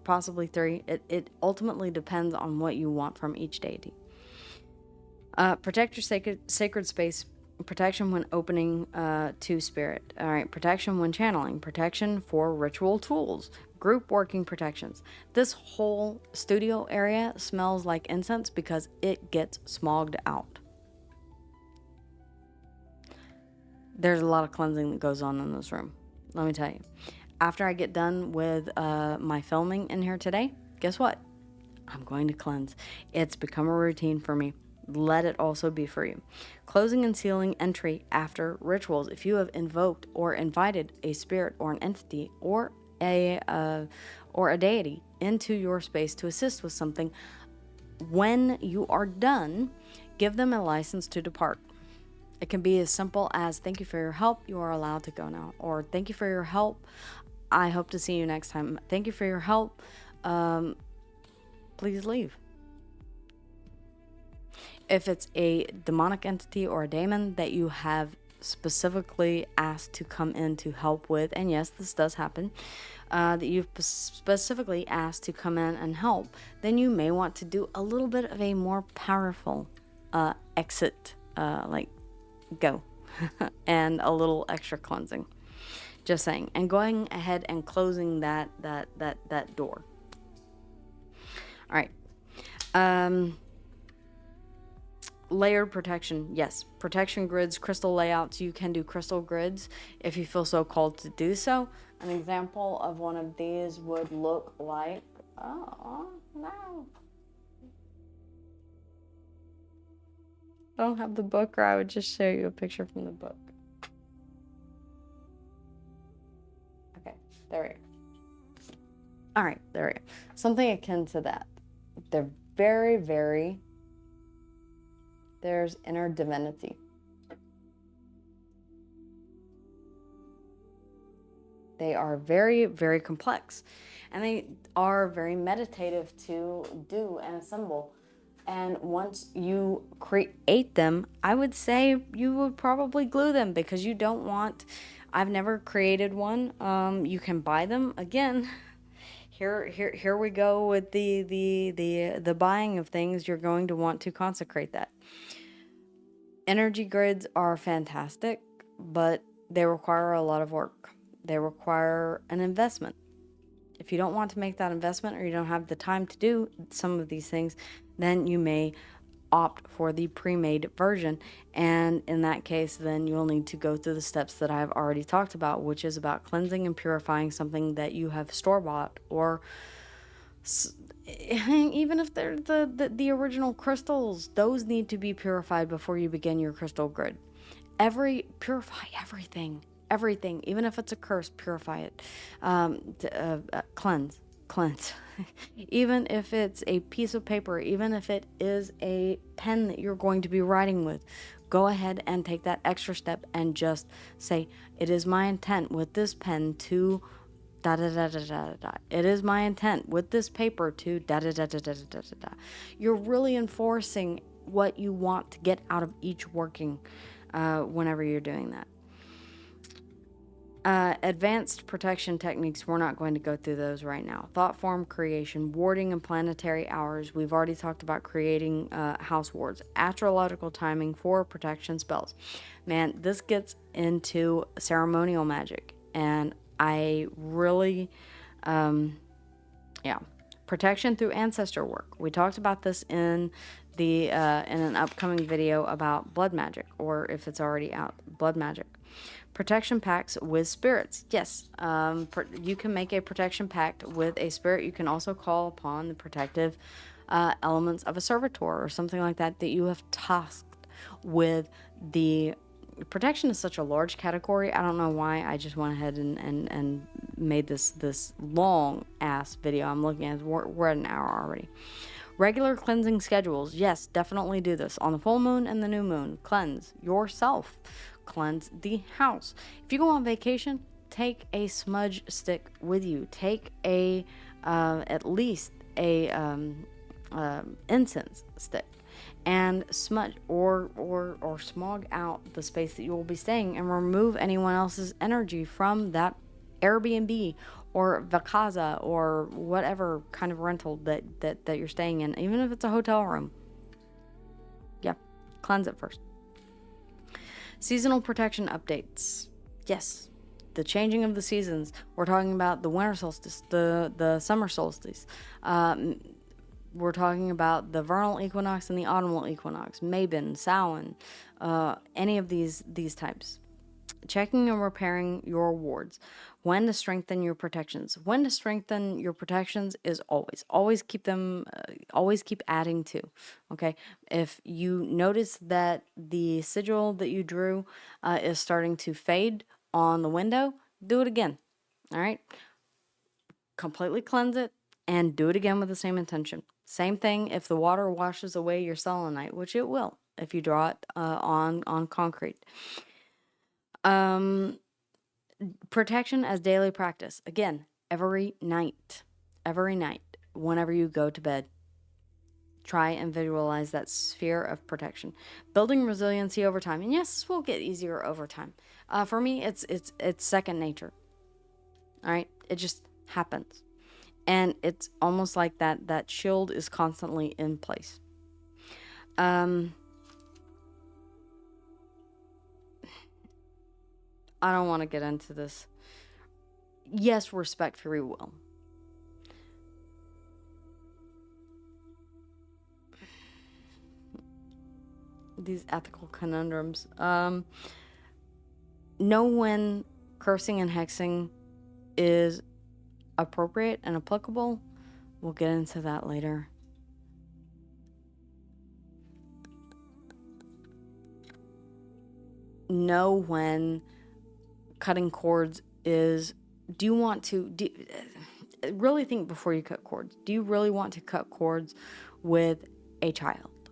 Possibly 3. It ultimately depends on what you want from each deity. Protect your sacred space. Protection when opening to spirit. All right. Protection when channeling. Protection for ritual tools. Group working protections. This whole studio area smells like incense because it gets smogged out. There's a lot of cleansing that goes on in this room. Let me tell you. After I get done with my filming in here today, guess what? I'm going to cleanse. It's become a routine for me. Let it also be for you. Closing and sealing entry after rituals. If you have invoked or invited a spirit or an entity or a deity into your space to assist with something, when you are done, give them a license to depart. It can be as simple as, thank you for your help, you are allowed to go now. Or, thank you for your help, I hope to see you next time. Thank you for your help, please leave. If it's a demonic entity or a daemon that you have specifically asked to come in to help with, and yes, this does happen, that you've specifically asked to come in and help, then you may want to do a little bit of a more powerful exit, like go, and a little extra cleansing. Just saying. And going ahead and closing that door. All right. Layered protection. Yes. Protection grids, crystal layouts. You can do crystal grids if you feel so called to do so. An example of one of these would look like, oh no. I don't have the book, or I would just show you a picture from the book. Okay, there we go. All right, there we go. Something akin to that. They're very, very, there's inner divinity. They are very, very complex, and they are very meditative to do and assemble. And once you create them, I would say you would probably glue them, because you don't want, I've never created one. You can buy them. Again, here we go with the buying of things. You're going to want to consecrate that. Energy grids are fantastic, but they require a lot of work. They require an investment. If you don't want to make that investment, or you don't have the time to do some of these things, then you may opt for the pre-made version. And in that case, then you'll need to go through the steps that I've already talked about, which is about cleansing and purifying something that you have store-bought, or even if they're the original crystals, those need to be purified before you begin your crystal grid. Purify everything, even if it's a curse, purify it. Cleanse. Even if it's a piece of paper, even if it is a pen that you're going to be writing with, go ahead and take that extra step and just say, it is my intent with this pen to da da da da da da. It is my intent with this paper to da da da da da da da da. You're really enforcing what you want to get out of each working whenever you're doing that. Advanced protection techniques, we're not going to go through those right now. Thought form creation, warding, and planetary hours. We've already talked about creating house wards. Astrological timing for protection spells. Man, this gets into ceremonial magic, and I really, protection through ancestor work. We talked about this in in an upcoming video about blood magic, or if it's already out, blood magic. Protection pacts with spirits. Yes, you can make a protection pact with a spirit. You can also call upon the protective elements of a servitor or something like that you have tasked with. The protection is such a large category. I don't know why I just went ahead and made this long ass video. I'm looking at, we're at an hour already. Regular cleansing schedules. Yes, definitely do this. On the full moon and the new moon, cleanse yourself. Cleanse the house. If you go on vacation, take a smudge stick with you. Take at least a incense stick, and smudge or smog out the space that you will be staying, and remove anyone else's energy from that Airbnb or Vacasa or whatever kind of rental that you're staying in, even if it's a hotel room. Yeah, cleanse it first. Seasonal protection updates. Yes, the changing of the seasons. We're talking about the winter solstice, the summer solstice. We're talking about the vernal equinox and the autumnal equinox, Mabon, Samhain, any of these types. Checking and repairing your wards. When to strengthen your protections. When to strengthen your protections is always keep them, always keep adding to. Okay, if you notice that the sigil that you drew is starting to fade on the window, do it again. All right, completely cleanse it and do it again with the same intention. Same thing if the water washes away your selenite, which it will if you draw it on concrete. Protection as daily practice. Again, every night, whenever you go to bed, try and visualize that sphere of protection. Building resiliency over time. And yes, this will get easier over time. For me, it's second nature. All right, it just happens, and it's almost like that shield is constantly in place. I don't want to get into this. Yes, respect free will. These ethical conundrums. Know when cursing and hexing is appropriate and applicable. We'll get into that later. Know when cutting cords is. Do you want to really think before you cut cords? Do you really want to cut cords with a child,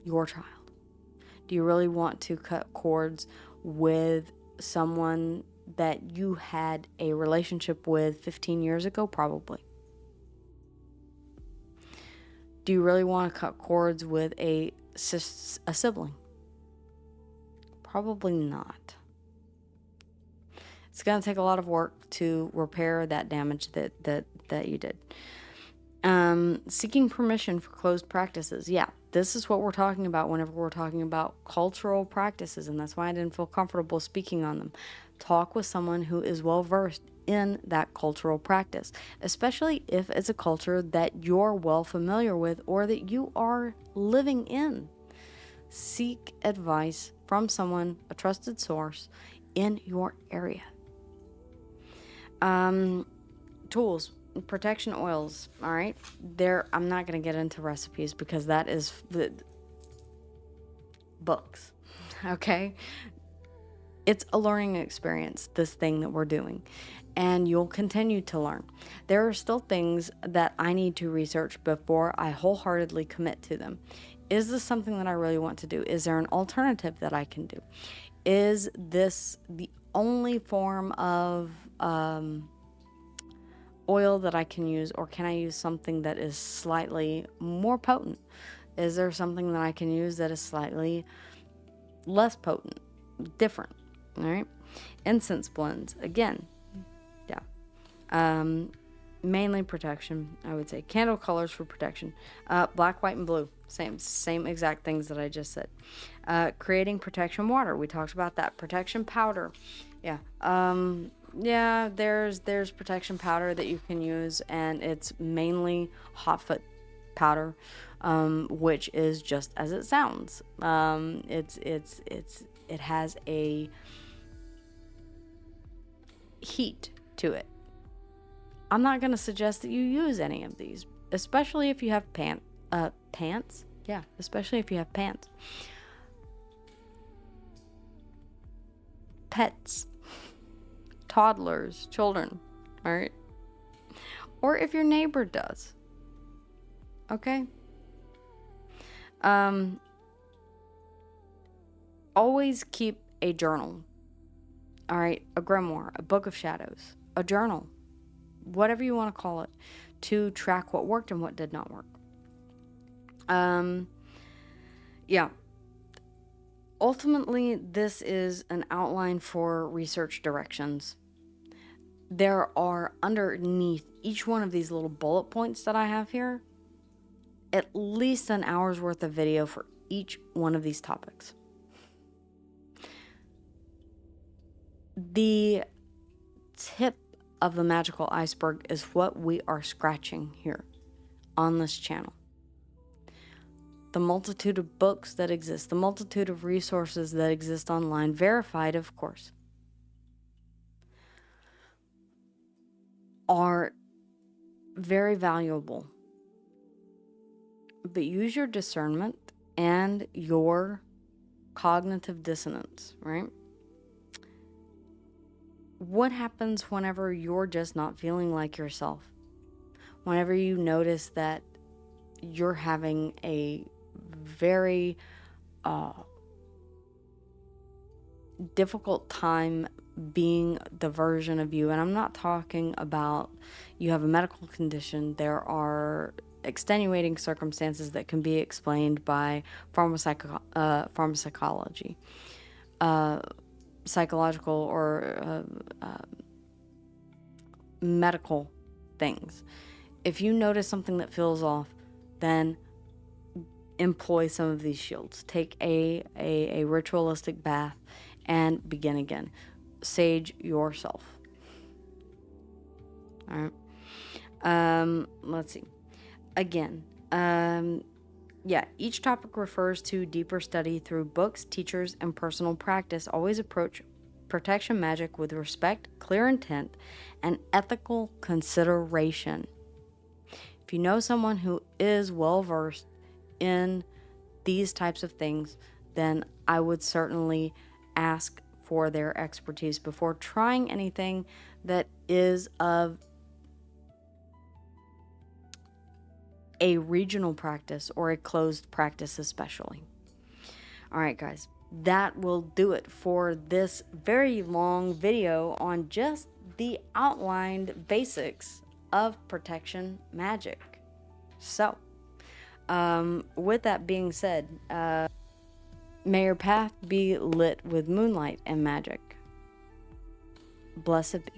your child? Do you really want to cut cords with someone that you had a relationship with 15 years ago? Probably. Do you really want to cut cords with a sibling? Probably not. It's going to take a lot of work to repair that damage that you did. Seeking permission for closed practices. Yeah, this is what we're talking about whenever we're talking about cultural practices, and that's why I didn't feel comfortable speaking on them. Talk with someone who is well versed in that cultural practice, especially if it's a culture that you're well familiar with or that you are living in. Seek advice from someone, a trusted source in your area. Tools, protection oils. All right, I'm not going to get into recipes because that is the books. Okay, it's a learning experience, this thing that we're doing, and you'll continue to learn. There are still things that I need to research before I wholeheartedly commit to them. Is this something that I really want to do? Is there an alternative that I can do? Is this the only form of oil that I can use, or can I use something that is slightly more potent? Is there something that I can use that is slightly less potent, different? All right. Incense blends, again, yeah. Mainly protection, I would say. Candle colors for protection. Black, white, and blue. Same exact things that I just said. Creating protection water. We talked about that. Protection powder. Yeah. Yeah, there's protection powder that you can use, and it's mainly hotfoot powder, which is just as it sounds. It has a heat to it. I'm not going to suggest that you use any of these, especially if you have pants. Yeah, especially if you have pants. Pets, toddlers, children, all right? Or if your neighbor does. Okay? Always keep a journal. All right, a grimoire, a book of shadows, a journal, whatever you want to call it, to track what worked and what did not work. Yeah. Ultimately, this is an outline for research directions. There are underneath each one of these little bullet points that I have here, at least an hour's worth of video for each one of these topics. The tip of the magical iceberg is what we are scratching here on this channel. The multitude of books that exist, the multitude of resources that exist online, verified, of course, are very valuable. But use your discernment and your cognitive dissonance, right? What happens whenever you're just not feeling like yourself? Whenever you notice that you're having a very difficult time being the version of you, and I'm not talking about you have a medical condition. There are extenuating circumstances that can be explained by pharmacology, psychological or medical things. If you notice something that feels off, then employ some of these shields. Take a ritualistic bath and begin again. Sage yourself. All right. Let's see. Again, yeah, each topic refers to deeper study through books, teachers, and personal practice. Always approach protection magic with respect, clear intent, and ethical consideration. If you know someone who is well versed in these types of things, then I would certainly ask for their expertise before trying anything that is of a regional practice or a closed practice especially. All right, guys. that will do it for this very long video on just the outlined basics of protection magic. So, with that being said, may your path be lit with moonlight and magic. Blessed be.